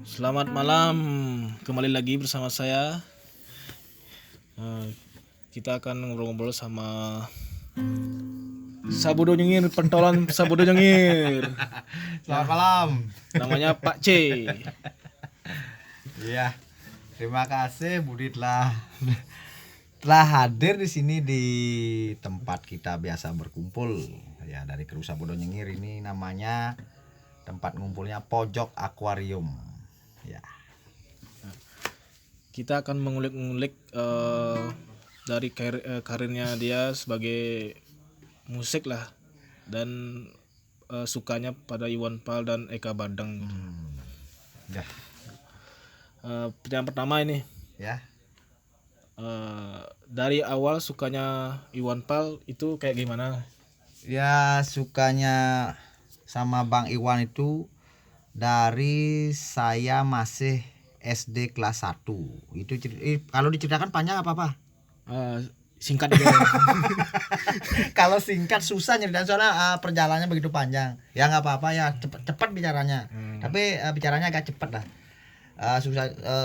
Selamat malam, kembali lagi bersama saya. Eh, Kita akan ngobrol-ngobrol sama Sabodo Nyengir, pentolan Sabodo Nyengir. Selamat malam. Namanya Pak C. Iya. Terima kasih Budi telah hadir di sini di tempat kita biasa berkumpul. Ya, dari kru Sabodo Nyengir ini namanya tempat ngumpulnya Pojok Akuarium. Ya. Kita akan mengulik-ngulik dari karirnya dia sebagai musik lah, dan sukanya pada Iwan Fals dan Eka Badang. Ya. Yang pertama ini, Ya. dari awal sukanya Iwan Fals itu kayak gimana? Ya, sukanya sama Bang Iwan itu dari saya masih SD kelas 1. Itu kalau diceritakan panjang apa-apa? Singkat aja. Kalau singkat susah nyeritain soalnya perjalanannya begitu panjang. Ya nggak apa-apa ya, cepat bicaranya. Tapi bicaranya agak cepat lah.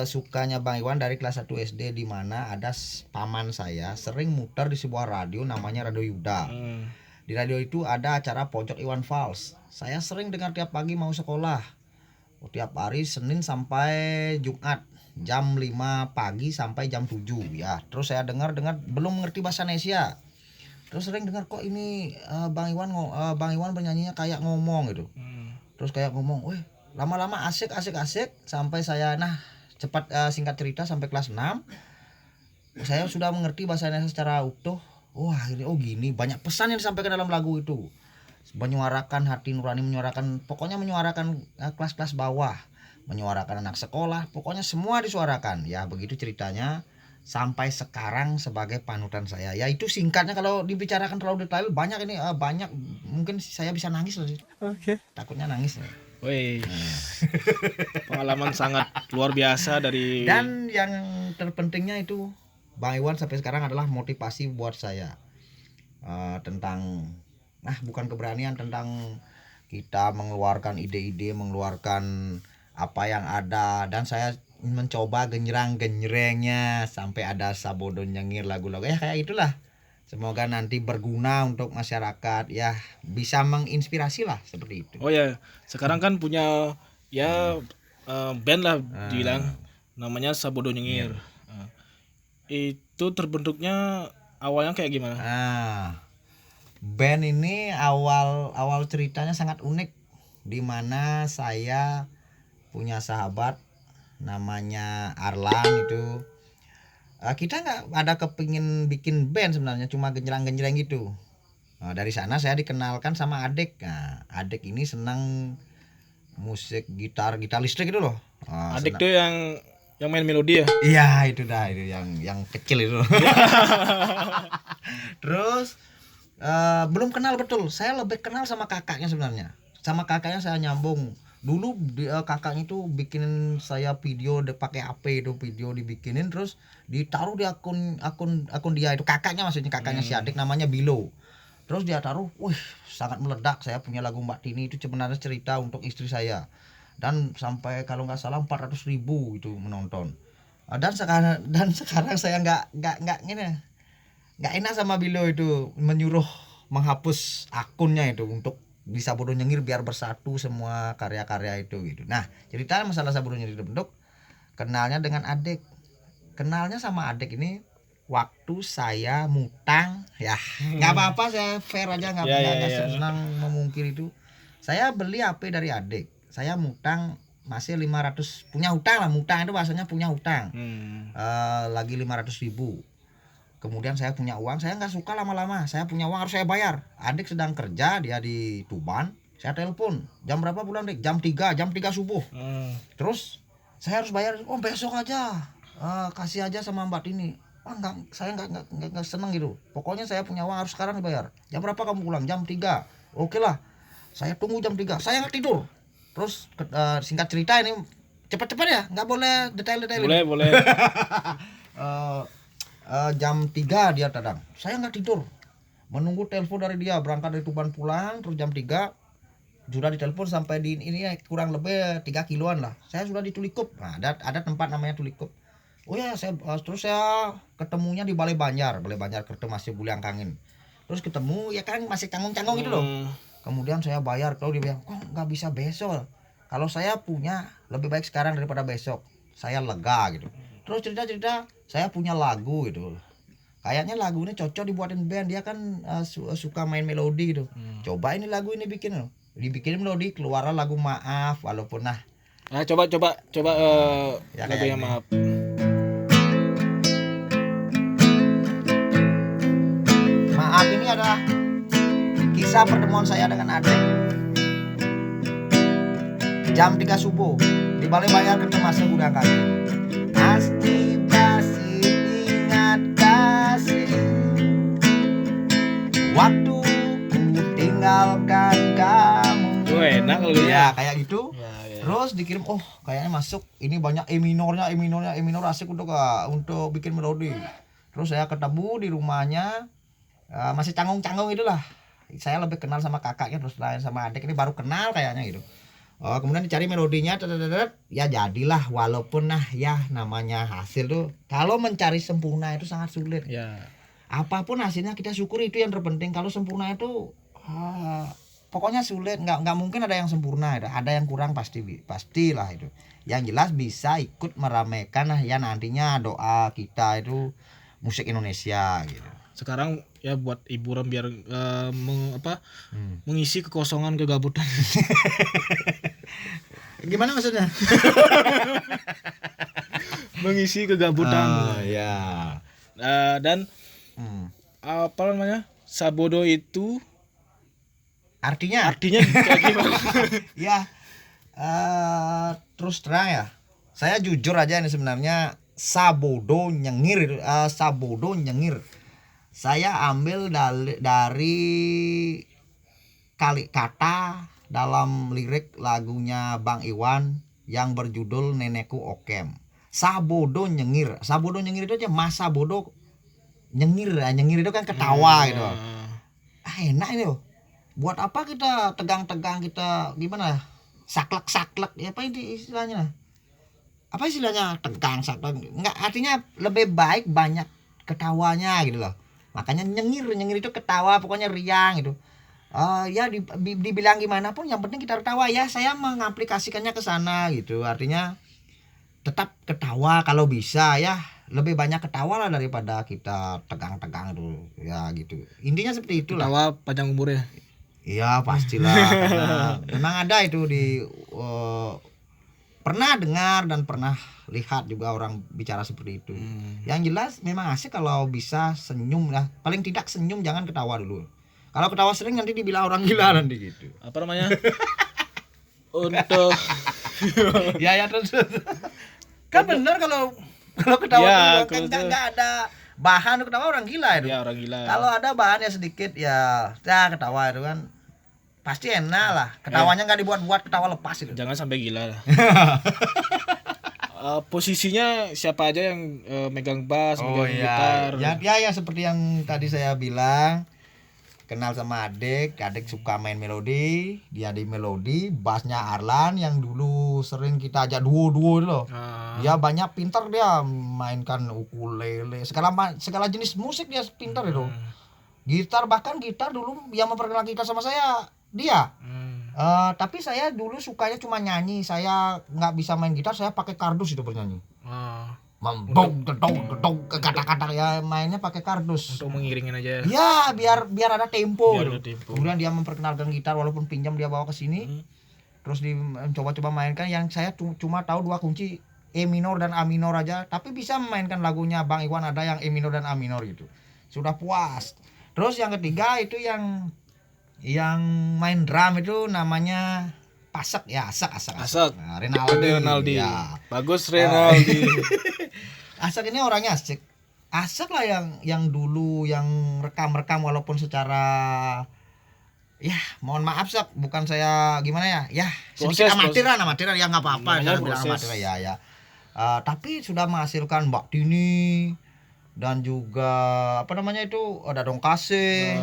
Sukanya Bang Iwan dari kelas 1 SD, di mana ada paman saya sering muter di sebuah radio namanya Radio Yuda. Di radio itu ada acara Pojok Iwan Fals. Saya sering dengar tiap pagi mau sekolah. Tiap hari Senin sampai Jumat jam 5 pagi sampai jam 7 ya. Terus saya dengar belum mengerti bahasa Indonesia. Terus sering dengar kok ini Bang Iwan bernyanyinya kayak ngomong gitu. Terus kayak ngomong, "Weh, lama-lama asik sampai saya cepat singkat cerita sampai kelas 6 saya sudah mengerti bahasa Indonesia secara utuh. Wah, akhirnya gini, banyak pesan yang disampaikan dalam lagu itu. Menyuarakan hati nurani, pokoknya menyuarakan kelas-kelas bawah, menyuarakan anak sekolah, pokoknya semua disuarakan. Ya, begitu ceritanya sampai sekarang sebagai panutan saya. Ya, itu singkatnya. Kalau dibicarakan terlalu detail banyak mungkin saya bisa nangis loh. Oke. Takutnya nangis. Woi, pengalaman sangat luar biasa dari. Dan yang terpentingnya itu Bang Iwan sampai sekarang adalah motivasi buat saya tentang bukan keberanian, tentang kita mengeluarkan ide-ide, mengeluarkan apa yang ada, dan saya mencoba genjreng-genjrengnya sampai ada Sabodo Nyengir, lagu-lagu ya kayak itulah. Semoga nanti berguna untuk masyarakat, ya bisa menginspirasi lah seperti itu. Oh ya, sekarang kan punya ya band lah dibilang, namanya Sabodo Nyengir. Itu terbentuknya awalnya kayak gimana? Band ini awal ceritanya sangat unik, di mana saya punya sahabat namanya Arlan itu. Kita nggak ada kepingin bikin band sebenarnya, cuma genjreng-genjreng gitu. Dari sana saya dikenalkan sama adik. Adik ini senang musik gitar listrik itu loh. Adik tuh yang main melodi ya? Iya, itu yang kecil itu. Terus belum kenal betul. Saya lebih kenal sama kakaknya sebenarnya. Sama kakaknya saya nyambung. Dulu kakaknya itu bikinin saya video pakai HP, itu video dibikinin terus ditaruh di akun dia itu, kakaknya maksudnya, kakaknya si adik namanya Bilo. Terus dia taruh, wih sangat meledak, saya punya lagu Mbak Tini, itu sebenarnya cerita untuk istri saya. Dan sampai kalau nggak salah 400.000 itu menonton. Dan sekarang saya nggak enak sama Bilo itu, menyuruh menghapus akunnya itu untuk bisa Sabodo Nyengir biar bersatu semua karya-karya itu gitu. Nah, cerita masalah Sabodo Nyengir bentuk kenalnya dengan adik. Kenalnya sama adik ini waktu saya mutang, ya nggak apa-apa, saya fair aja, nggak senang memungkir itu. Saya beli HP dari adik, saya mutang masih 500, punya hutang lah, mutang itu bahasanya punya hutang. Lagi 500.000. Kemudian saya punya uang, saya nggak suka lama-lama, saya punya uang harus saya bayar. Adik sedang kerja, dia di Tuban, saya telepon, jam berapa pulang Dik? Jam 3 subuh. Terus saya harus bayar, besok aja, kasih aja sama Mbak Tini. Saya nggak seneng gitu. Pokoknya saya punya uang harus sekarang dibayar. Jam berapa kamu pulang? Jam 3. Oke lah, saya tunggu jam 3, saya nggak tidur. Terus singkat cerita ini, cepat-cepat ya, nggak boleh detail-detail. Boleh. Jam 3 dia datang, saya nggak tidur menunggu telepon dari dia, berangkat dari Tuban pulang, terus jam 3 sudah ditelepon sampai di ini ya, kurang lebih 3 kiloan lah. Saya sudah di Tulikup. Nah, ada tempat namanya Tulikup. Oh ya, terus saya ketemunya di Balai Banjar ketemu masih Buliang Kangin. Terus ketemu ya kan masih canggung-canggung itu loh. Kemudian saya bayar, kalau dia bilang, "Kok nggak bisa besok? Kalau saya punya lebih baik sekarang daripada besok." Saya lega gitu. Terus cerita-cerita, saya punya lagu gitu. Kayaknya lagu ini cocok dibuatin band, dia kan suka main melodi gitu. Coba ini lagu ini bikin loh. Dibikin melodi, keluarlah lagu Maaf, walaupun nah. Coba Ya lagu kayak yang ini. Maaf. Maaf ini adalah kisah pertemuan saya dengan adik. Jam 3 subuh di Balai Banjar ketemu masih udah kali. Pasti masih ingat kasih waktu ku tinggalkan kamu. Enak lagunya. Ya kayak gitu. Ya. Terus dikirim, oh kayaknya masuk. Ini banyak E minor asik untuk bikin melodi. Terus saya ketemu di rumahnya, masih canggung-canggung itulah. Saya lebih kenal sama kakaknya, terus lain sama adik ini baru kenal kayaknya gitu. Kemudian dicari melodinya, ya jadilah, walaupun ya namanya hasil tuh kalau mencari sempurna itu sangat sulit. Ya. Apapun hasilnya kita syukuri, itu yang terpenting. Kalau sempurna itu pokoknya sulit, nggak mungkin ada yang sempurna, ada yang kurang pastilah itu. Yang jelas bisa ikut meramaikan ya nantinya doa kita itu musik Indonesia gitu. Sekarang ya buat hiburan biar mengisi kekosongan kegabutan. Gimana maksudnya? Mengisi kegabutan. Ya. Dan apa namanya? Sabodo itu artinya kayak gimana? Ya, terus terang ya, saya jujur aja ini sebenarnya sabodo nyengir, saya ambil dari kali kata dalam lirik lagunya Bang Iwan yang berjudul Nenekku Okem. Sabodo nyengir itu aja, masa bodoh nyengir itu kan ketawa gitu. Enak ini loh. Buat apa kita tegang-tegang, kita gimana, saklek ya, apa ini istilahnya, tegang saklek, enggak, artinya lebih baik banyak ketawanya gitu loh. Makanya nyengir itu ketawa, pokoknya riang gitu. Ya dibilang gimana pun yang penting kita ketawa ya, saya mengaplikasikannya ke sana gitu. Artinya tetap ketawa kalau bisa ya, lebih banyak ketawa lah daripada kita tegang-tegang itu ya gitu. Intinya seperti itulah. Ketawa panjang umur ya. Iya pastilah, karena memang ada itu pernah dengar dan pernah lihat juga orang bicara seperti itu. Yang jelas memang asik kalau bisa senyum lah, paling tidak senyum, jangan ketawa dulu. Kalau ketawa sering nanti dibilang orang gila nanti gitu. Apa namanya? Untuk ya terus kan benar kalau ketawa ya, kan nggak ada bahan ketawa, orang gila itu. Ya, orang gila. Kalau ada bahannya sedikit ya ketawa itu kan pasti enak lah. Ketawanya nggak dibuat-buat, ketawa lepas itu. Jangan sampai gila lah. Posisinya siapa aja yang megang bass, megang gitar? Ya seperti yang tadi saya bilang, kenal sama adik suka main melodi, dia di melodi, bassnya Arlan yang dulu sering kita ajak duo itu loh. Dia banyak pintar, dia mainkan ukulele, segala jenis musik dia pintar itu. Gitar, bahkan gitar dulu yang memperkenalkan kita sama saya dia. Tapi saya dulu sukanya cuma nyanyi, saya nggak bisa main gitar, saya pakai kardus itu bernyanyi. Gedong kata-kata ya, mainnya pakai kardus untuk mengiringin aja ya, biar ada tempo gitu. Kemudian dia memperkenalkan gitar, walaupun pinjam dia bawa ke sini. Terus coba mainkan, yang saya cuma tahu 2 kunci, E minor dan A minor aja, tapi bisa memainkan lagunya Bang Iwan ada yang E minor dan A minor gitu, sudah puas. Terus yang ketiga itu yang main drum itu namanya Pasek ya, Asek. Nah, Renaldi. Ya. Bagus Renaldi. Asek ini orangnya asik lah, yang dulu yang rekam walaupun secara ya mohon maaf bukan saya gimana ya sedikit amatiran ya, nggak apa-apa jangan bilang amatir ya. Tapi sudah menghasilkan Mbak Tini dan juga apa namanya itu ada Dong Kasih,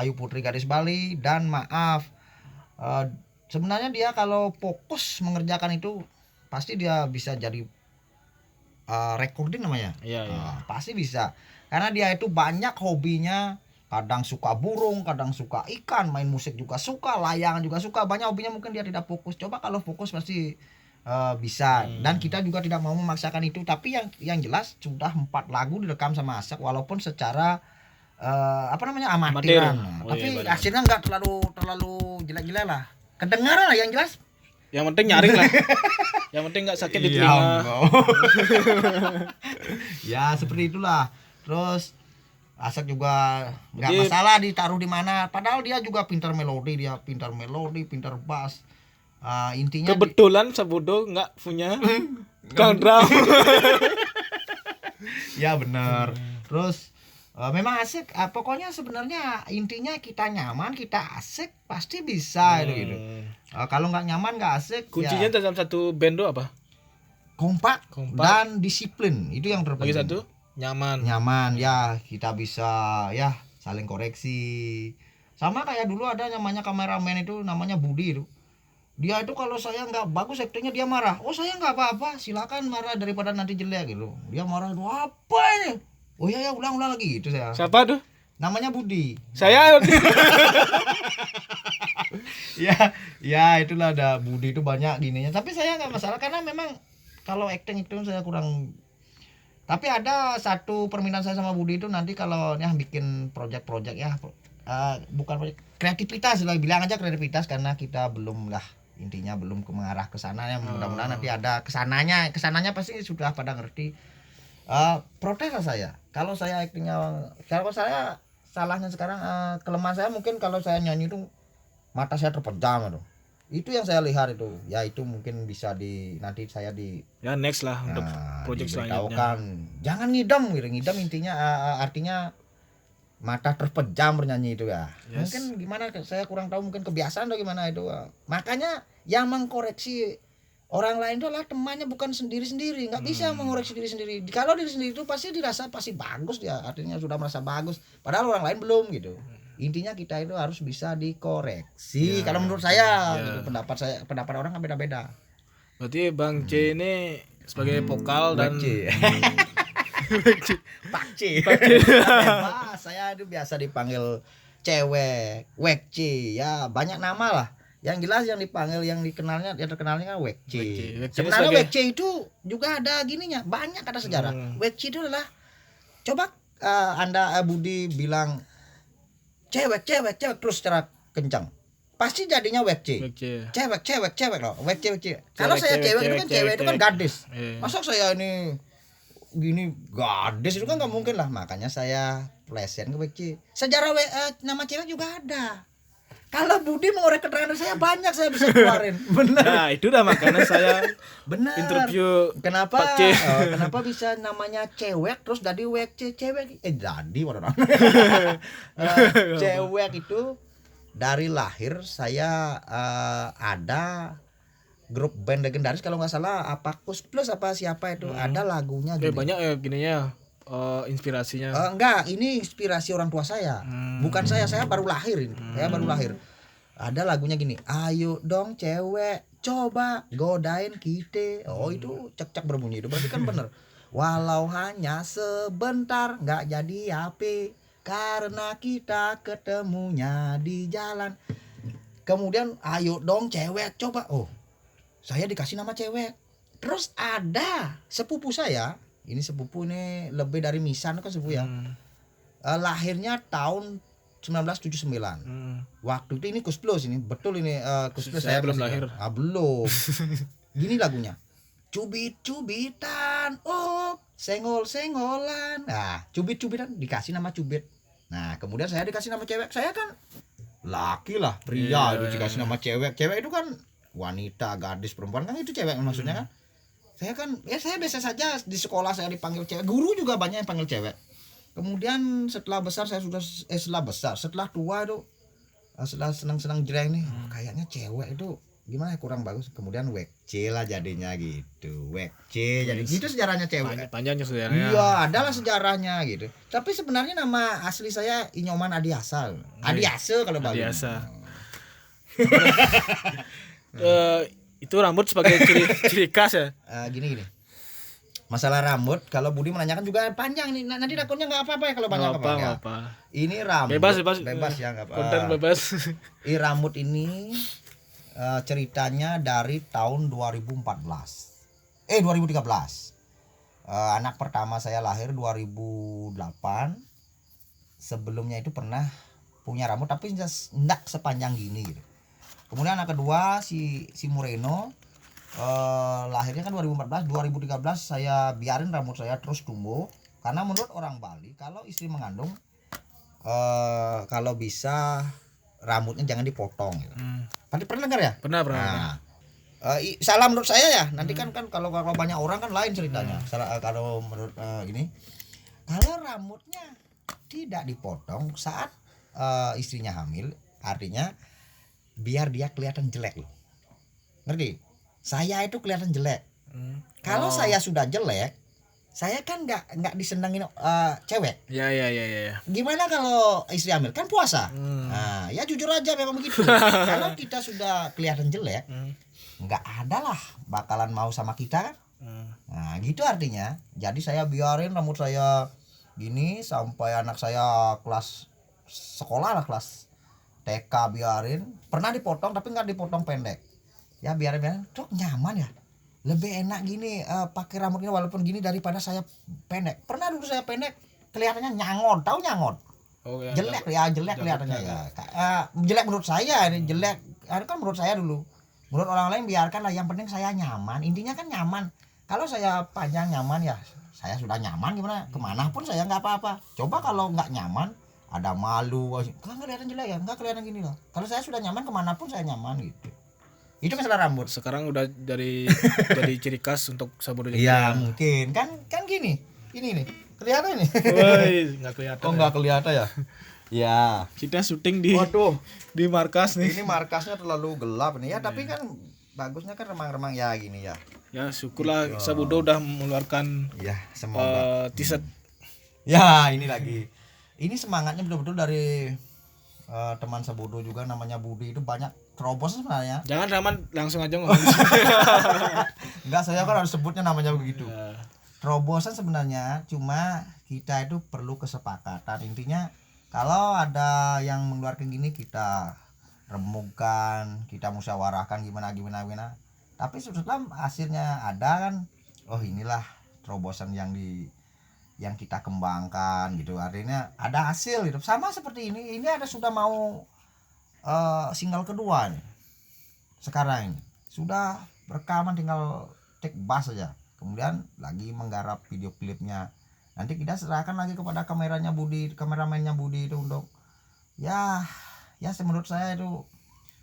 Ayu Putri Gadis Bali, dan maaf Eh, sebenarnya dia kalau fokus mengerjakan itu pasti dia bisa jadi recording namanya. Iya, iya. Pasti bisa. Karena dia itu banyak hobinya. Kadang suka burung, kadang suka ikan, main musik juga suka, layangan juga suka. Banyak hobinya mungkin dia tidak fokus. Coba kalau fokus pasti bisa. Dan kita juga tidak mau memaksakan itu. Tapi yang jelas sudah 4 lagu direkam sama Asek walaupun secara apa namanya amatiran. Amatir. Oh, Tapi iya, benar. hasilnya nggak terlalu jelek-jelek lah. Kedengaran lah yang jelas. Yang penting nyaring lah. Yang penting nggak sakit di Iya, telinga. Ya seperti itulah. Terus Asek juga nggak Jadi- masalah ditaruh di mana. Padahal dia juga pintar melodi, pintar bass. Intinya Kebetulan Sabudo nggak punya tukang drum. ya benar. Terus memang asik. Pokoknya sebenarnya intinya kita nyaman, kita asik pasti bisa gitu. Kalau nggak nyaman nggak asik. Kuncinya Ya, dalam satu band tuh apa? kompak dan disiplin itu yang terpenting. Lagi satu nyaman. Nyaman ya, kita bisa ya saling koreksi. Sama kayak dulu ada namanya kameramen itu namanya Budi itu. Dia itu kalau saya nggak bagus aktingnya dia marah. Oh saya nggak apa-apa, silakan marah daripada nanti jelek gitu. Dia marah itu apa ini? Oh iya ya ulang lagi gitu saya. Siapa tuh? Namanya Budi. Saya. Ya itulah ada Budi itu banyak gininya. Tapi saya nggak masalah karena memang kalau acting itu saya kurang. Tapi ada satu permintaan saya sama Budi itu nanti kalau ya bikin project-project ya bukan project kreativitas lah bilang aja kreativitas karena kita belum lah intinya belum mengarah ke sana ya mudah-mudahan nanti ada kesananya pasti sudah pada ngerti. Protes lah saya kalau saya actingnya kalau saya salahnya sekarang kelemahan saya mungkin kalau saya nyanyi itu mata saya terpejam tuh. Itu yang saya lihat itu. Ya itu mungkin bisa nanti saya Ya next lah untuk project selanjutnya. diberitahukan. Jangan ngidam gitu. Ngidam intinya artinya mata terpejam bernyanyi itu ya. Yes. Mungkin gimana saya kurang tahu mungkin kebiasaan atau gimana itu. Makanya yang mengkoreksi orang lain itu adalah temannya bukan sendiri-sendiri. Nggak bisa mengoreksi diri sendiri. Kalau diri sendiri itu pasti dirasa pasti bagus dia. Artinya sudah merasa bagus. Padahal orang lain belum gitu. Intinya kita itu harus bisa dikoreksi. Kalau menurut saya, gitu. Pendapat orang kan beda-beda. Berarti Bang C ini sebagai vokal dan Pak C. Bebas. Saya itu biasa dipanggil cewek, Wek C. Ya banyak nama lah. Yang jelas yang dipanggil yang terkenalnya kan Wek C. Wek C. Sebenarnya Sebagai- Wek C itu juga ada gininya, banyak ada sejarah. Wek C itu adalah coba Anda Budi bilang cewek terus secara kencang. Pasti jadinya Wek C. Wek C. Cewek loh, Wek C. Kalau saya cewek itu kan cewek itu kan gadis. Iya. Masa saya ini gini gadis itu kan nggak mungkin lah, makanya saya plesetin ke Wek C. Sejarah nama cewek juga ada. Kalau Budi mengorek keterangan saya banyak saya bisa keluarin. Benar. Nah, itu dah makanya saya Benar. interview Kenapa? Pak C. Kenapa bisa namanya cewek terus jadi Wek C cewek? Jadi mana cewek itu dari lahir saya ada grup band legendaris kalau nggak salah apa Kus Plus apa siapa itu ada lagunya kayak gitu. banyak ya gininya inspirasinya. Enggak, ini inspirasi orang tua saya. Bukan saya baru lahir ini. Saya baru lahir. Ada lagunya gini, ayo dong cewek, coba godain kita. Oh itu cek berbunyi itu berarti kan bener. Walau hanya sebentar, nggak jadi api, karena kita ketemunya di jalan. Kemudian ayo dong cewek, coba. Oh, saya dikasih nama cewek. Terus ada sepupu saya. Ini sepupu ini lebih dari Misan kan sepupu ya. Lahirnya tahun 1979. Waktu itu ini Kus Plus ini betul ini Kus Plus Saya belum masih- lahir. belum. Gini lagunya. Cubit-cubitan, oh, senggol-senggolan. Nah, cubit-cubitan dikasih nama Cubit. Nah, kemudian saya dikasih nama cewek. Saya kan laki lah, pria itu dikasih nama cewek. Cewek itu kan wanita, gadis, perempuan kan itu cewek maksudnya kan. Saya kan ya saya biasa saja di sekolah saya dipanggil cewek, guru juga banyak yang panggil cewek. Kemudian setelah besar saya sudah setelah tua itu setelah senang-senang jreng nih kayaknya cewek itu gimana ya kurang bagus. Kemudian Wek C lah jadinya gitu. Wek C jadi gitu sejarahnya cewek. Panjangnya sebenarnya. Iya, adalah sejarahnya gitu. Tapi sebenarnya nama asli saya Inyoman Adiasa. Adiasa kalau bagus. Adiasa. Itu rambut sebagai ciri khas ya. Gini. Masalah rambut, kalau Budi menanyakan juga panjang nih. Nanti takutnya nggak apa-apa ya kalau banyak Nggak apa, ya. nggak apa. Ini rambut Bebas ya nggak apa. Konten bebas. Ini rambut ini ceritanya dari tahun 2013. 2013. Anak pertama saya lahir 2008. Sebelumnya itu pernah punya rambut tapi enggak sepanjang gini gitu. Kemudian anak kedua si Moreno lahirnya kan 2014. 2013 saya biarin rambut saya terus tumbuh karena menurut orang Bali kalau istri mengandung kalau bisa rambutnya jangan dipotong gitu. Pernah dengar ya? Pernah. Nah, salah menurut saya ya. Nanti kan kalau banyak orang kan lain ceritanya. Salah kalau menurut ini kalau rambutnya tidak dipotong saat istrinya hamil, artinya biar dia kelihatan jelek loh. Ngerti? Saya itu kelihatan jelek. Kalau saya sudah jelek, saya kan nggak disenangin cewek. Ya. Gimana kalau istri hamil kan puasa? Nah, ya jujur aja memang begitu. Kalau kita sudah kelihatan jelek, nggak ada lah bakalan mau sama kita kan. Nah gitu artinya. Jadi saya biarin rambut saya gini sampai anak saya kelas sekolah lah, kelas TK biarin. Pernah dipotong tapi nggak dipotong pendek. Ya biarin tuh nyaman ya. Lebih enak gini pakai rambut ini walaupun gini daripada saya pendek. Pernah dulu saya pendek kelihatannya nyangon, tahu nyangon? Oh, ya, jelek kelihatannya ya. Jelek menurut saya ini jelek. Kan menurut saya dulu. Menurut orang lain biarkan lah, yang penting saya nyaman. Intinya kan nyaman. Kalau saya panjang nyaman ya saya sudah nyaman, gimana? Kemana pun saya nggak apa-apa. Coba kalau nggak nyaman ada malu, kan kelihatan jelek ya, nggak kelihatan gini loh. Kalau saya sudah nyaman kemana pun saya nyaman gitu. Itu masalah rambut. Sekarang udah jadi ciri khas untuk Saburo Nyengir. Iya mungkin kan gini. Ini nih kelihatan nih. Woi, nggak kelihatan. Oh nggak kelihatan ya? Ya. Kita syuting di markas nih. Ini markasnya terlalu gelap nih ya, tapi kan bagusnya kan remang-remang ya gini ya. Ya syukurlah Saburo udah mengeluarkan ya semoga t-shirt. Ya ini lagi. Ini semangatnya betul-betul dari teman Saburo juga namanya Budi, itu banyak terobosan sebenarnya. Jangan Rahman langsung aja ngomong. Enggak, saya kan harus sebutnya namanya begitu. Terobosan sebenarnya cuma kita itu perlu kesepakatan. Intinya kalau ada yang mengeluarkan gini kita remukkan, kita musyawarahkan gimana. Tapi setelah hasilnya ada kan, oh inilah terobosan yang kita kembangkan gitu. Artinya ada hasil gitu. Sama seperti ini ada sudah mau single kedua nih. Sekarang ini sudah rekaman, tinggal take bass saja. Kemudian lagi menggarap video klipnya. Nanti kita serahkan lagi kepada kameramennya Budi itu untuk ya menurut saya itu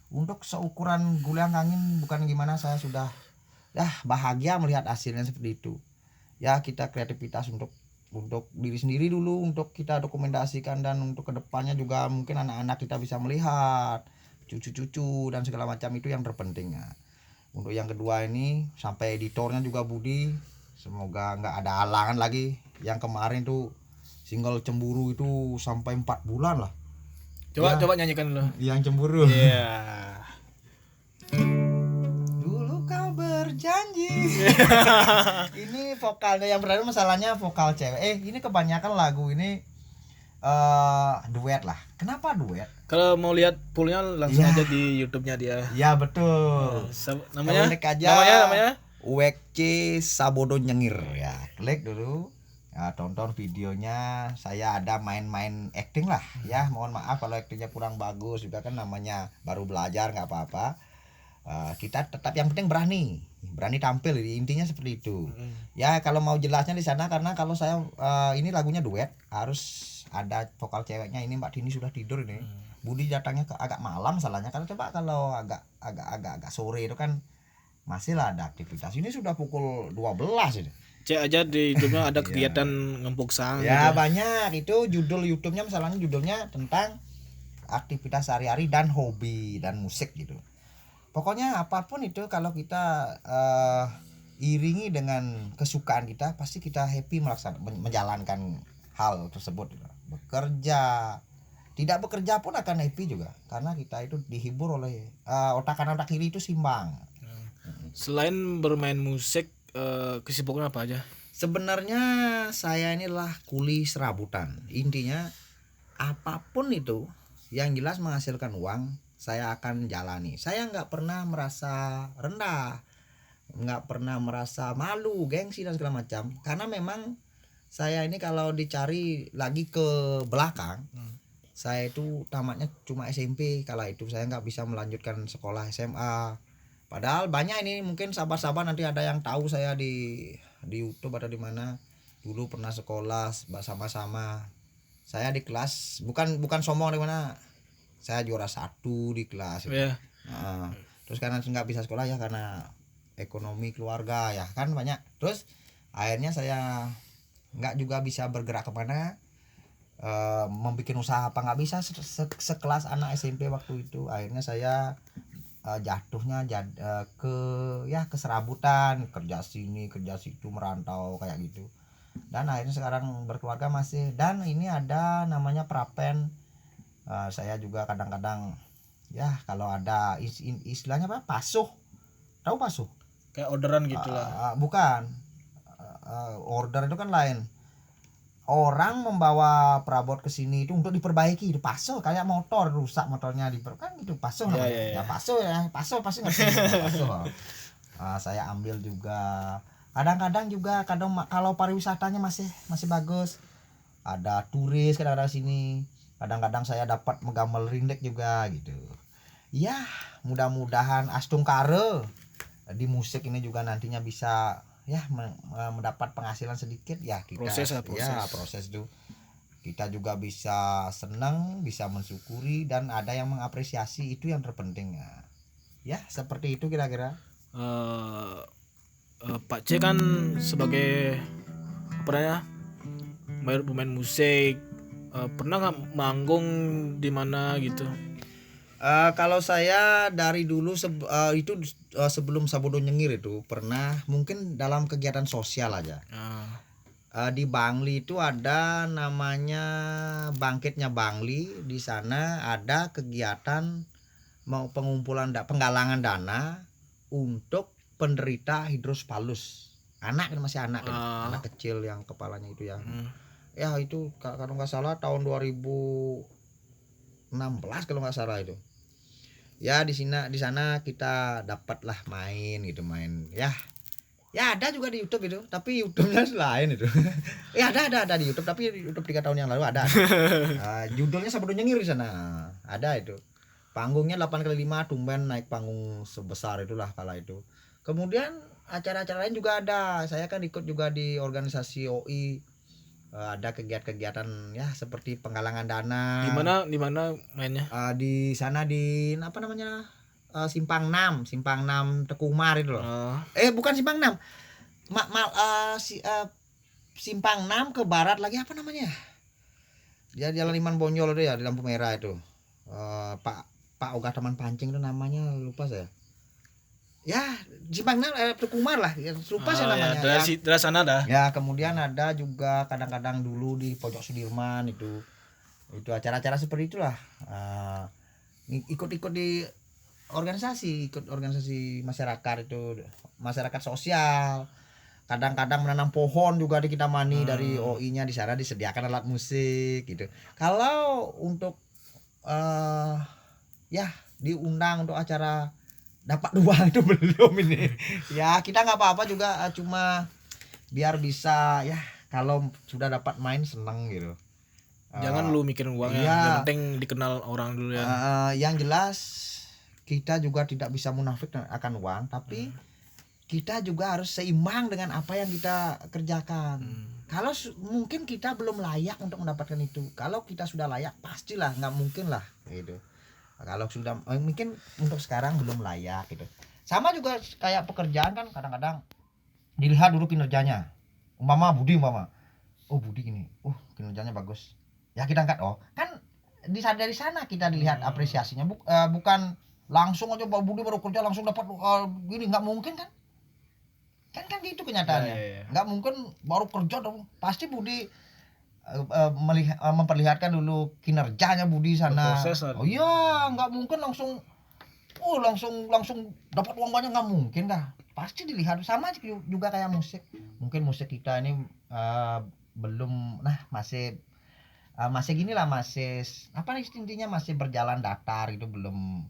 untuk seukuran guling angin bukan gimana, saya sudah bahagia melihat hasilnya seperti itu. Ya kita kreativitas untuk diri sendiri dulu, untuk kita dokumentasikan, dan untuk kedepannya juga mungkin anak-anak kita bisa melihat, cucu-cucu dan segala macam, itu yang terpenting. Nah, untuk yang kedua ini sampai editornya juga Budi, semoga nggak ada halangan lagi. Yang kemarin tuh single Cemburu itu sampai 4 bulan lah. Coba nyanyikan dulu. Yang Cemburu. Iya. Dulu kau berjanji. Ini vokalnya yang berarti masalahnya vokal cewek. Ini kebanyakan lagu ini duet lah. Kenapa duet? Kalau mau lihat fullnya langsung aja di YouTube-nya dia. Ya betul. Namanya? Namanya UXC Saburo Nyengir ya. Klik dulu. Ya, tonton videonya. Saya ada main-main acting lah ya. Mohon maaf kalau actingnya kurang bagus juga, kan namanya baru belajar, nggak apa-apa. Kita tetap yang penting berani tampil, intinya seperti itu. Ya kalau mau jelasnya di sana, karena kalau saya ini lagunya duet harus ada vokal ceweknya. Ini Mbak Dini sudah tidur ini. Budi datangnya agak malam salahnya, karena coba kalau agak sore itu kan masih lah ada aktivitas. Ini sudah pukul 12 ini. Cek aja di YouTube-nya ada kegiatan ngempuk sang. Ya gitu. Banyak itu judul YouTube-nya, misalnya judulnya tentang aktivitas sehari-hari dan hobi dan musik gitu. Pokoknya apapun itu kalau kita iringi dengan kesukaan kita, pasti kita happy menjalankan hal tersebut. Bekerja tidak bekerja pun akan happy juga karena kita itu dihibur oleh otak kanan otak kiri itu simbang. Selain bermain musik, kesibukan apa aja? Sebenarnya saya inilah kuli serabutan. Intinya apapun itu yang jelas menghasilkan uang saya akan jalani. Saya nggak pernah merasa rendah, nggak pernah merasa malu, gengsi dan segala macam. Karena memang saya ini kalau dicari lagi ke belakang, saya itu tamatnya cuma SMP. Kala itu saya nggak bisa melanjutkan sekolah SMA. Padahal banyak ini mungkin sahabat-sahabat nanti ada yang tahu saya di YouTube atau di mana. Dulu pernah sekolah sama-sama. Saya di kelas bukan sombong di mana. Saya juara 1 di kelas. Ya. Nah, terus karena nggak bisa sekolah ya karena ekonomi keluarga ya kan banyak. Terus akhirnya saya nggak juga bisa bergerak kemana. Membuat usaha apa nggak bisa sekelas anak SMP waktu itu. Akhirnya saya jatuhnya ke serabutan, kerja sini kerja situ, merantau kayak gitu. Dan akhirnya sekarang berkeluarga masih, dan ini ada namanya prapen. Saya juga kadang-kadang ya kalau ada istilahnya apa, pasuh, tahu pasuh? Kayak orderan gitu lah. Bukan. Order itu kan lain. Orang membawa perabot ke sini itu untuk diperbaiki, itu pasuh. Kayak motor rusak, motornya kan gitu, pasuh Ya, namanya. ya, ya. Ya pasuh pasti ngerti. Pasuh. Saya ambil juga. Kadang-kadang juga kalau pariwisatanya masih bagus. Ada turis kadang-kadang sini. Kadang-kadang saya dapat megamel rindek juga gitu. Ya, mudah-mudahan astung kare di musik ini juga nantinya bisa ya mendapat penghasilan sedikit ya kita. Proses itu kita juga bisa senang, bisa mensyukuri, dan ada yang mengapresiasi, itu yang terpenting ya seperti itu kira-kira. Pak C kan sebagai apa namanya, pemain musik, pernah nggak manggung di mana gitu? Kalau saya dari dulu sebelum Sabodo Nyengir itu pernah mungkin dalam kegiatan sosial aja. Di Bangli itu ada namanya Bangkitnya Bangli. Di sana ada kegiatan pengumpulan penggalangan dana untuk penderita hidrospalus. Anak kan masih anak, anak kecil yang kepalanya itu yang ya itu kalau nggak salah tahun 2016 kalau nggak salah itu. Ya di sana kita dapatlah main ya ada juga di YouTube itu, tapi YouTube-nya lain itu. Ya ada di YouTube, tapi YouTube 3 tahun yang lalu ada. Judulnya Sabodo Nyengir di sana ada itu. Panggungnya 8x5, tumben naik panggung sebesar itulah kala itu. Kemudian acara-acara lain juga ada. Saya kan ikut juga di organisasi OI. Ada kegiatan-kegiatan ya seperti penggalangan dana. Di mana mainnya? Di sana di apa namanya? Simpang 6 Tekumar itu loh. Bukan Simpang 6. Simpang 6 ke barat lagi apa namanya? Dia Jalan Iman Bonjol itu ya, di lampu merah itu. Pak Oga Taman Pancing itu namanya lupa saya. Ya, Simpang 6 Tekumar lah, ya, lupa saya namanya. Ya, dari sana dah. Ya, kemudian ada juga kadang-kadang dulu di Pojok Sudirman itu acara-acara seperti itulah. Ikut di ikut organisasi masyarakat itu, masyarakat sosial. Kadang-kadang menanam pohon juga di Kintamani. Dari OI-nya di sana disediakan alat musik gitu. Kalau untuk ya diundang untuk acara dapat uang itu belum ini. Ya kita nggak apa-apa juga, cuma biar bisa ya kalau sudah dapat main seneng gitu. Jangan lu mikirin uang ya. Yang penting dikenal orang dulu ya. Yang jelas kita juga tidak bisa munafik akan uang, tapi kita juga harus seimbang dengan apa yang kita kerjakan. Kalau mungkin kita belum layak untuk mendapatkan itu. Kalau kita sudah layak, pastilah, nggak mungkin lah gitu. Kalau sudah mungkin untuk sekarang belum layak gitu. Sama juga kayak pekerjaan kan, kadang-kadang dilihat dulu kinerjanya. Budi ini, kinerjanya bagus. Ya kita angkat, kan dari sana kita dilihat apresiasinya, bukan langsung aja Pak Budi baru kerja langsung dapat gini, nggak mungkin kan? Kan gitu kenyataannya. Nggak mungkin baru kerja dong. Pasti Budi memperlihatkan dulu kinerjanya Budi sana. Berproses lah. Oh iya, nggak mungkin langsung langsung dapat uang banyak, nggak mungkin dah. Pasti dilihat sama juga kayak musik. Mungkin musik kita ini belum masih gini lah, masih apa intinya masih berjalan datar itu, belum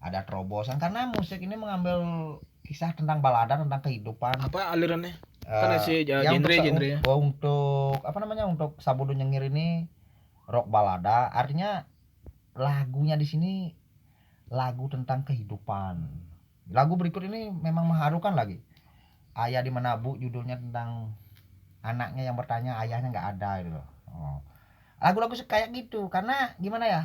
ada terobosan karena musik ini mengambil kisah tentang balada, tentang kehidupan. Apa alirannya? Kan ada Yang genre-genre. untuk apa namanya, untuk Sabodo Nyengir ini rock balada, artinya lagunya di sini lagu tentang kehidupan. Lagu berikut ini memang mengharukan lagi. Ayah di Mana Bu, judulnya tentang anaknya yang bertanya ayahnya nggak ada gitu loh. Lagu-lagu kayak gitu, karena gimana ya,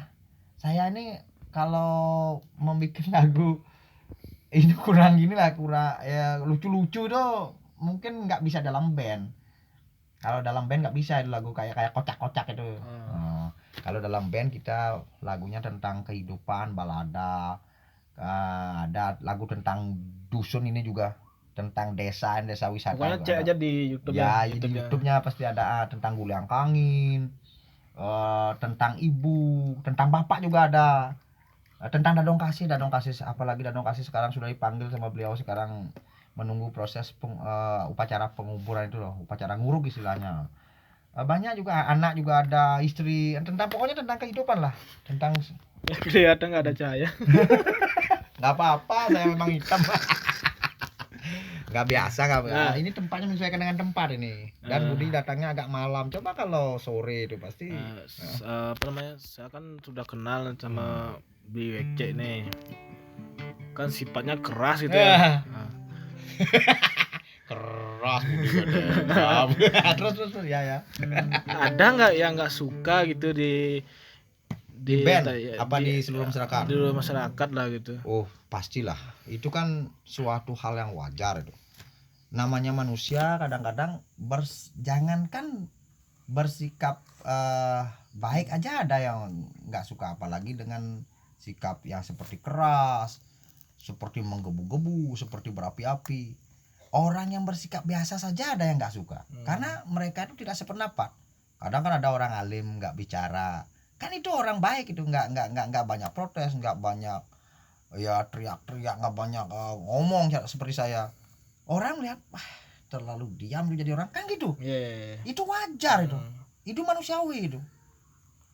saya ini kalau membuat lagu ini kurang gini lah, kurang ya lucu-lucu tuh mungkin nggak bisa dalam band. Kalau dalam band nggak bisa itu lagu kayak kocak-kocak itu. Kalau dalam band kita lagunya tentang kehidupan, balada. Ada lagu tentang dusun ini juga, tentang desa wisata. Pokoknya cek aja di YouTube ya. Di YouTube-nya pasti ada tentang Guliang Kangin, tentang ibu, tentang bapak juga ada. Tentang Dadong Kasih, apalagi Dadong Kasih sekarang sudah dipanggil sama beliau, sekarang menunggu proses upacara penguburan itu loh, upacara nguruk istilahnya. Banyak juga, anak juga ada, istri, pokoknya tentang kehidupan lah, tentang kelihatan nggak ada cahaya. nggak apa-apa, saya memang hitam. Nggak biasa, ini tempatnya menyesuaikan dengan tempat ini, dan Budi datangnya agak malam. Coba kalau sore itu pasti apa namanya, saya kan sudah kenal sama BWC nih, kan sifatnya keras gitu ya. Keras Budi terus ya. Ada nggak yang nggak suka gitu di band di seluruh masyarakat? Di seluruh masyarakat lah gitu. Oh pastilah, itu kan suatu hal yang wajar itu. Namanya manusia kadang-kadang jangankan bersikap baik aja ada yang nggak suka, apalagi dengan sikap yang seperti keras, seperti menggebu-gebu, seperti berapi-api. Orang yang bersikap biasa saja ada yang nggak suka, karena mereka itu tidak sependapat. Kadang kan ada orang alim nggak bicara, kan itu orang baik itu, nggak banyak protes, nggak banyak ya teriak-teriak, nggak banyak ngomong seperti saya. Orang lihat terlalu diam dia jadi orang, kan gitu. Itu wajar itu manusiawi itu.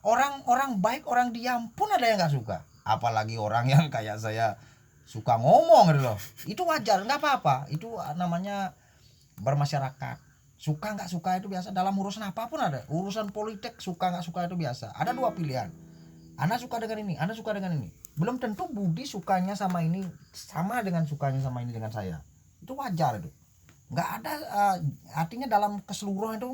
Orang baik, orang diam pun ada yang nggak suka, apalagi orang yang kayak saya suka ngomong gitu loh. Itu wajar, nggak apa-apa, itu namanya bermasyarakat. Suka nggak suka itu biasa, dalam urusan apapun ada. Urusan politik suka nggak suka itu biasa. Ada dua pilihan, Anda suka dengan ini, Anda suka dengan ini. Belum tentu Budi sukanya sama ini sama dengan sukanya sama ini dengan saya. Itu wajar itu, nggak ada artinya dalam keseluruhan itu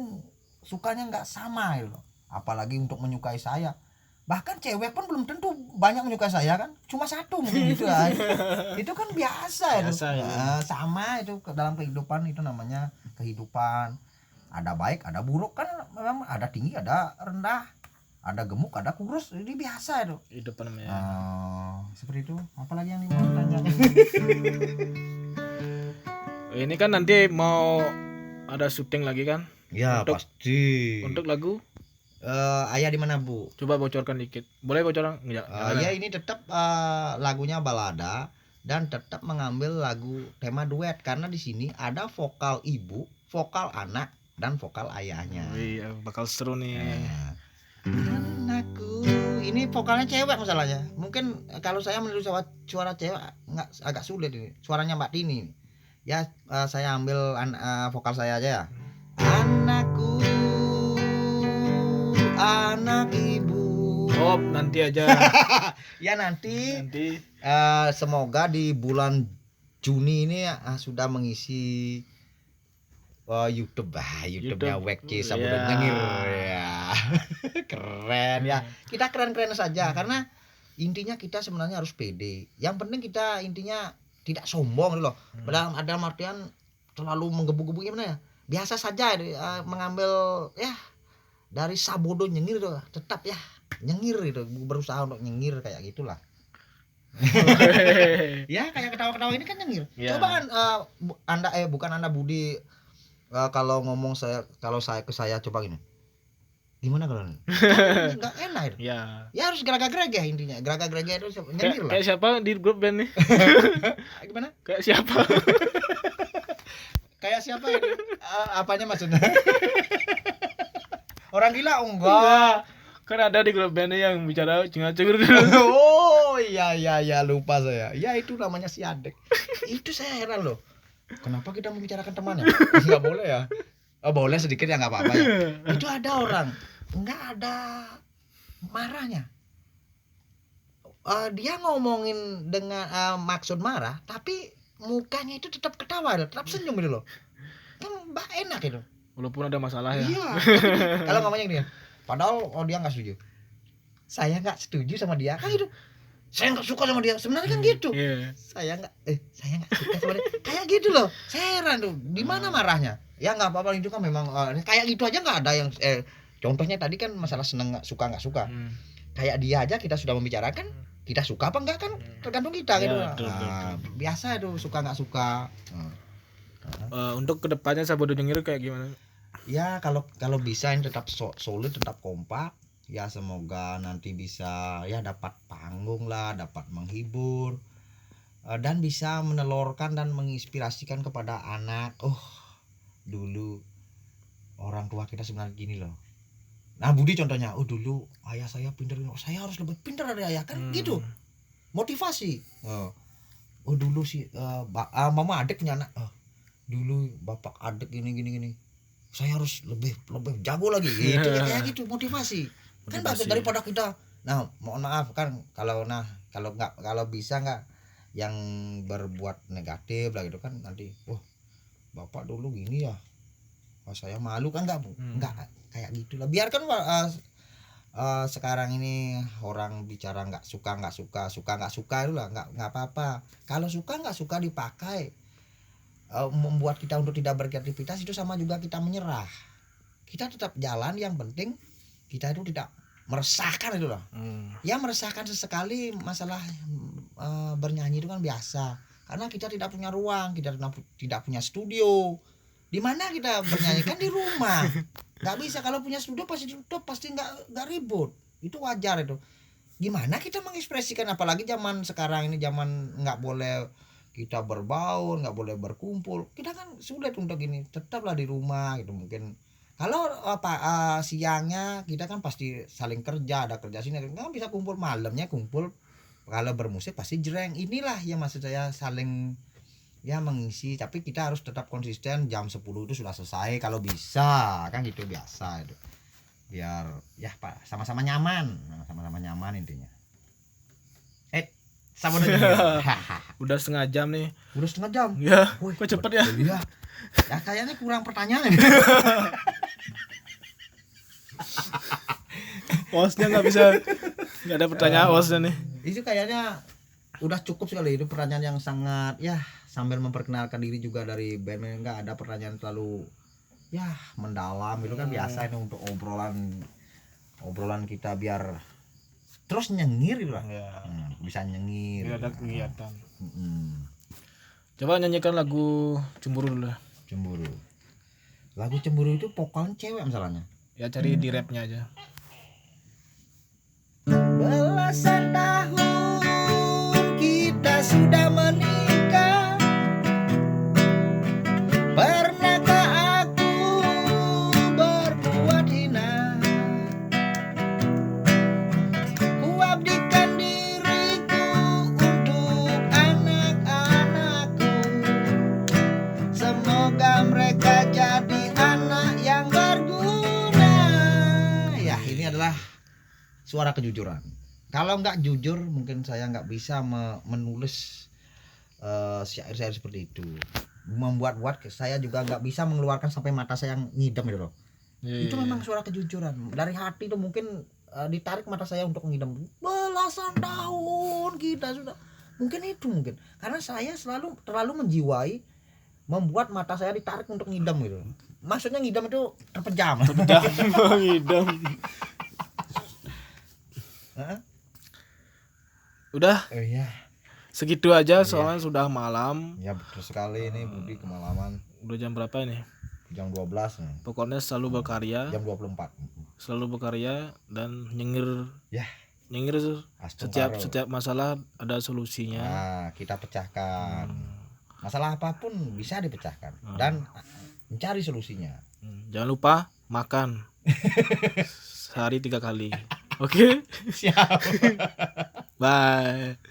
sukanya nggak sama gitu loh. Apalagi untuk menyukai saya, bahkan cewek pun belum tentu banyak menyukai saya kan, cuma satu mungkin gitu aja. Itu kan biasa itu. Sama itu dalam kehidupan, itu namanya kehidupan. Ada baik, ada buruk kan, memang ada tinggi, ada rendah, ada gemuk, ada kurus, ini biasa itu. Hidup namanya. Seperti itu. Apalagi yang mau tanya? Ini kan nanti mau ada syuting lagi kan? Ya pasti. Untuk lagu Ayah di Mana Bu? Coba bocorkan dikit. Boleh bocoran? Ya ini tetap lagunya balada dan tetap mengambil lagu tema duet, karena di sini ada vokal ibu, vokal anak, dan vokal ayahnya. Iya, bakal seru nih. Anakku, ini vokalnya cewek masalahnya. Mungkin kalau saya meniru suara cewek agak sulit ini. Suaranya Mbak Tini. Ya saya ambil vokal saya aja ya. Anakku, anak ibu. Oh, nanti aja. Ya nanti. Semoga di bulan Juni ini sudah mengisi YouTube-nya WC Sabodo Nyengir ya. Keren ya. Kita keren-keren saja, karena intinya kita sebenarnya harus pede. Yang penting kita intinya tidak sombong loh. Dalam artian terlalu menggebu-gebu gimana ya? Biasa saja mengambil ya dari Sabodo Nyengir itu, tetap ya nyengir gitu, berusaha untuk nyengir kayak gitulah. Ya kayak ketawa-ketawa ini kan nyengir. Coba kan bukan Anda Budi, kalau ngomong kalau saya ke saya coba gini. Gimana kalau nggak enak itu. Ya. Ya harus geragak-geragak intinya. Geragak-geragak itu nyengir lah. Kayak siapa di grup band nih? Gimana? Kayak siapa? Kayak siapa ini? Apanya maksudnya? Orang gila enggak. Enggak. Kan ada di grup band yang bicara cengar-cengir dulu. Oh iya lupa saya. Ya itu namanya si Adek. Itu saya heran loh. Kenapa kita membicarakan temannya? Enggak boleh ya. Oh boleh sedikit ya nggak apa-apa ya. Itu ada orang nggak ada marahnya. Dia ngomongin dengan maksud marah, tapi mukanya itu tetap ketawa, tetap senyum gitu loh. Kan enak itu. Walaupun ada masalah ya. Iya. Kalau ngomongnya dia, padahal dia nggak setuju. Saya nggak setuju sama dia kan itu. Saya nggak suka sama dia. Sebenarnya kan gitu. Iya. Saya nggak suka sama dia. Kayak gitu loh. Saya heran tuh. Di mana marahnya? Ya nggak apa-apa itu kan memang kayak gitu aja nggak ada yang contohnya tadi kan masalah seneng nggak suka. Kayak dia aja kita sudah membicarakan kita suka apa enggak kan tergantung kita gitu. betul. Biasa itu suka nggak suka. Untuk kedepannya Sabodong Nyengir kayak gimana? Ya kalau bisa ini tetap solid, tetap kompak. Ya semoga nanti bisa ya dapat panggung lah, dapat menghibur dan bisa menelurkan dan menginspirasikan kepada anak. Dulu orang tua kita sebenarnya gini loh. Nah Budi contohnya, dulu ayah saya pintar, saya harus lebih pintar dari ayah kan gitu. Motivasi. Dulu sih mama adik punya anak. Dulu bapak adik gini. Saya harus lebih jago lagi. Gitu kayak gitu motivasi. Kan bagus daripada kita. Nah, mohon maaf kan kalau bisa nggak yang berbuat negatif lah gitu kan nanti bapak dulu gini ya, saya malu kan nggak kayak gitulah. Biarkan sekarang ini orang bicara nggak suka itu lah nggak apa-apa. Kalau suka nggak suka dipakai membuat kita untuk tidak berkreativitas itu sama juga kita menyerah. Kita tetap jalan, yang penting kita itu tidak meresahkan itu loh. Ya meresahkan sesekali masalah bernyanyi itu kan biasa. Karena kita tidak punya ruang, kita tidak punya studio. Di mana kita bernyanyi kan di rumah. Nggak bisa, kalau punya studio pasti tutup, pasti nggak ribut. Itu wajar itu. Gimana kita mengekspresikan, apalagi zaman sekarang ini zaman nggak boleh kita berbaur, nggak boleh berkumpul. Kita kan sulit untuk ini. Tetaplah di rumah gitu mungkin. Kalau siangnya kita kan pasti saling kerja, ada kerja sini, nggak bisa kumpul, malamnya kumpul. Kalau bermusik pasti jreng. Inilah yang maksud saya saling ya mengisi, tapi kita harus tetap konsisten. Jam 10 itu sudah selesai kalau bisa, kan gitu biasa itu. Biar ya Pak sama-sama nyaman intinya. Sama Udah setengah jam nih. Udah setengah jam. Ya. Kok cepet ya? Iya. Ya kayaknya kurang pertanyaan. Hostnya nggak ada pertanyaan hostnya nih. Itu kayaknya udah cukup sekali, itu pertanyaan yang sangat ya sambil memperkenalkan diri juga dari band. Nggak ada pertanyaan terlalu ya mendalam, itu kan biasa itu untuk obrolan kita biar terus nyengir gitu lah. Bisa nyengir. Biar ada kegiatan. Coba nyanyikan lagu Cemburu dulu. Lagu Cemburu itu vokalnya cewek misalnya. Ya cari di rapnya aja. Belasan tahun kita sudah menikah. Pernahkah aku berbuat hina? Kuabdikan diriku untuk anak-anakku. Semoga mereka jadi anak yang berguna. Ya ini adalah suara kejujuran. Kalau nggak jujur mungkin saya nggak bisa menulis syair-syair seperti itu. Membuat saya juga nggak bisa mengeluarkan sampai mata saya ngidam gitu loh. Itu memang suara kejujuran dari hati. Itu mungkin ditarik mata saya untuk ngidam. Belasan tahun kita sudah. Mungkin karena saya terlalu menjiwai membuat mata saya ditarik untuk ngidam gitu. Maksudnya ngidam itu terpejam. Ngidam. Udah. Iya. Segitu aja soalnya sudah malam. Ya betul sekali ini Budi kemalaman. Udah jam berapa ini? Jam 12 nih. Pokoknya selalu berkarya. Jam 24. selalu berkarya dan nyengir Ya, Astung setiap Karo. setiap masalah ada solusinya. Nah, kita pecahkan. Masalah apapun bisa dipecahkan dan mencari solusinya. Jangan lupa makan sehari 3 kali. Oke, Siap. bye.